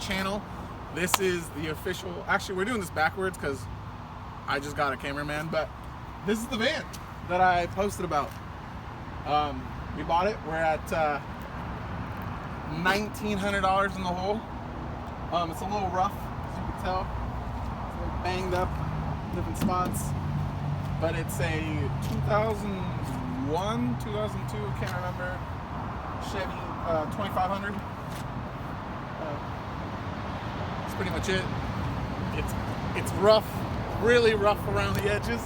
channel. This is the official, actually we're doing this backwards because I just got a cameraman, but this is the van that I posted about. We bought it. We're at $1,900 in the hole. It's a little rough, as you can tell. It's a little banged up, different spots. But it's a 2001, 2002, can't remember, Chevy 2500. That's pretty much it. It's rough, really rough around the edges.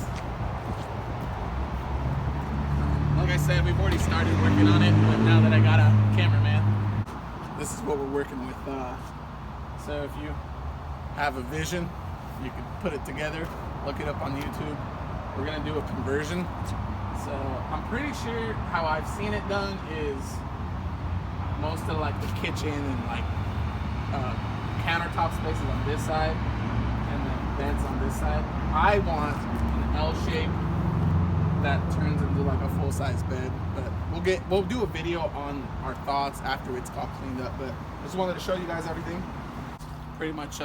Like I said, we've already started working on it, but now that I got a cameraman, this is what we're working with. So if you have a vision, you can put it together, look it up on YouTube. We're gonna do a conversion. So I'm pretty sure how I've seen it done is most of like the kitchen and like countertop spaces on this side and then beds on this side. I want an L shape that turns into like a full-size bed, but we'll do a video on our thoughts after it's all cleaned up. But I just wanted to show you guys everything. Pretty much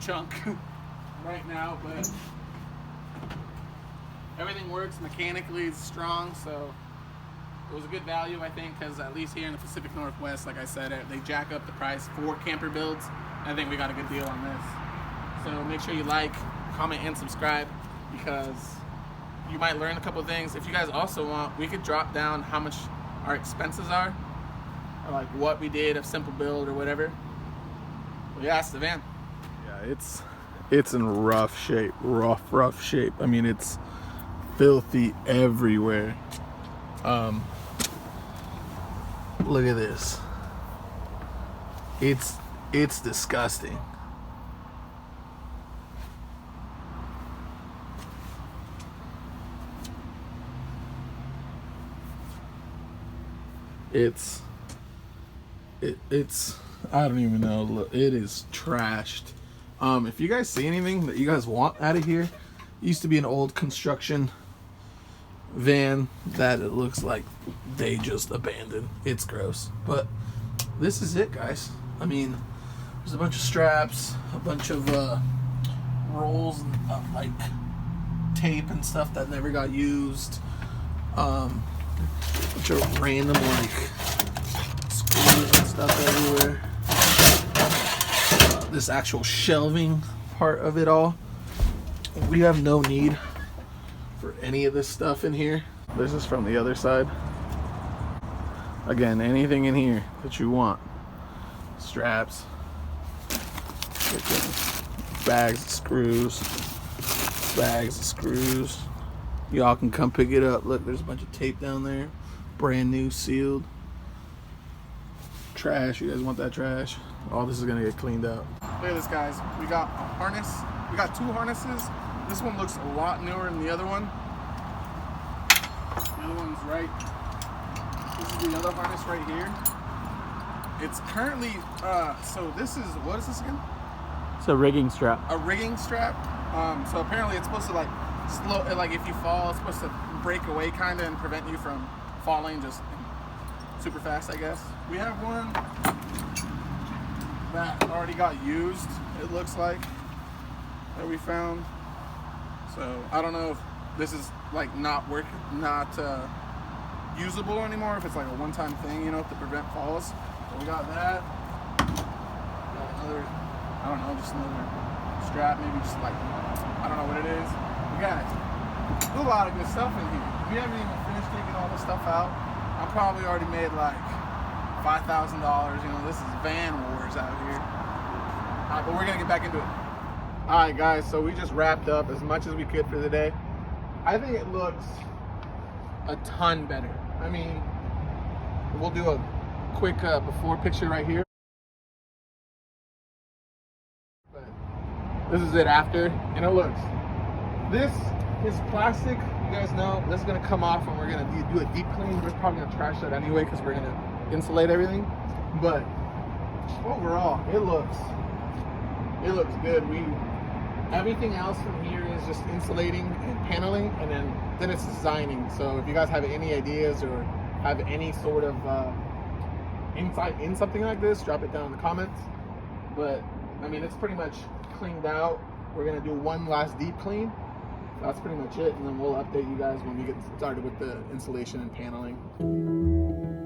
chunk right now, but everything works mechanically, it's strong, so it was a good value, I think, because at least here in the Pacific Northwest, like I said, they jack up the price for camper builds. I think we got a good deal on this. So make sure you like, comment, and subscribe, because you might learn a couple things. If you guys also want, we could drop down how much our expenses are, or like what we did, a simple build or whatever. But yeah, it's the van. Yeah, it's in rough shape, rough shape. I mean, it's filthy everywhere. Look at this. It's disgusting. It's I don't even know. Look, it is trashed. If you guys see anything that you guys want out of here, it used to be an old construction van that it looks like they just abandoned. It's gross, but this is it, guys. I mean, there's a bunch of straps, a bunch of rolls of like tape and stuff that never got used, a bunch of random like screws and stuff everywhere. This actual shelving part of it all, we have no need for any of this stuff in here. This is from the other side. Again, anything in here that you want. Straps, bags of screws. Y'all can come pick it up. Look, there's a bunch of tape down there. Brand new, sealed. Trash, you guys want that trash? All this is gonna get cleaned up. Look at this, guys. We got a harness. We got two harnesses. This one looks a lot newer than the other one. The other one's right. This is the other harness right here. It's currently, so this is, what is this again? It's a rigging strap. A rigging strap. So apparently it's supposed to like slow, like if you fall, it's supposed to break away kind of and prevent you from falling just super fast, I guess. We have one that already got used, it looks like, that we found. So I don't know if this is like not usable anymore, if it's like a one-time thing, you know, to prevent falls. So we got that. Got another, I don't know, just another strap, maybe just like, I don't know what it is. But guys, there's a lot of good stuff in here. We haven't even finished taking all this stuff out. I probably already made like $5,000. You know, this is van wars out here. Alright, but we're gonna get back into it. Alright guys, so we just wrapped up as much as we could for the day. I think it looks a ton better. I mean, we'll do a quick before picture right here. But this is it after, and it looks, this is plastic. You guys know this is gonna come off and we're gonna do a deep clean. We're probably gonna trash that anyway because we're gonna insulate everything. But overall, it looks good. Everything else from here is just insulating and paneling, and then it's designing. So if you guys have any ideas or have any sort of insight in something like this, drop it down in the comments. But I mean, it's pretty much cleaned out. We're gonna do one last deep clean. That's pretty much it, and then we'll update you guys when we get started with the installation and paneling.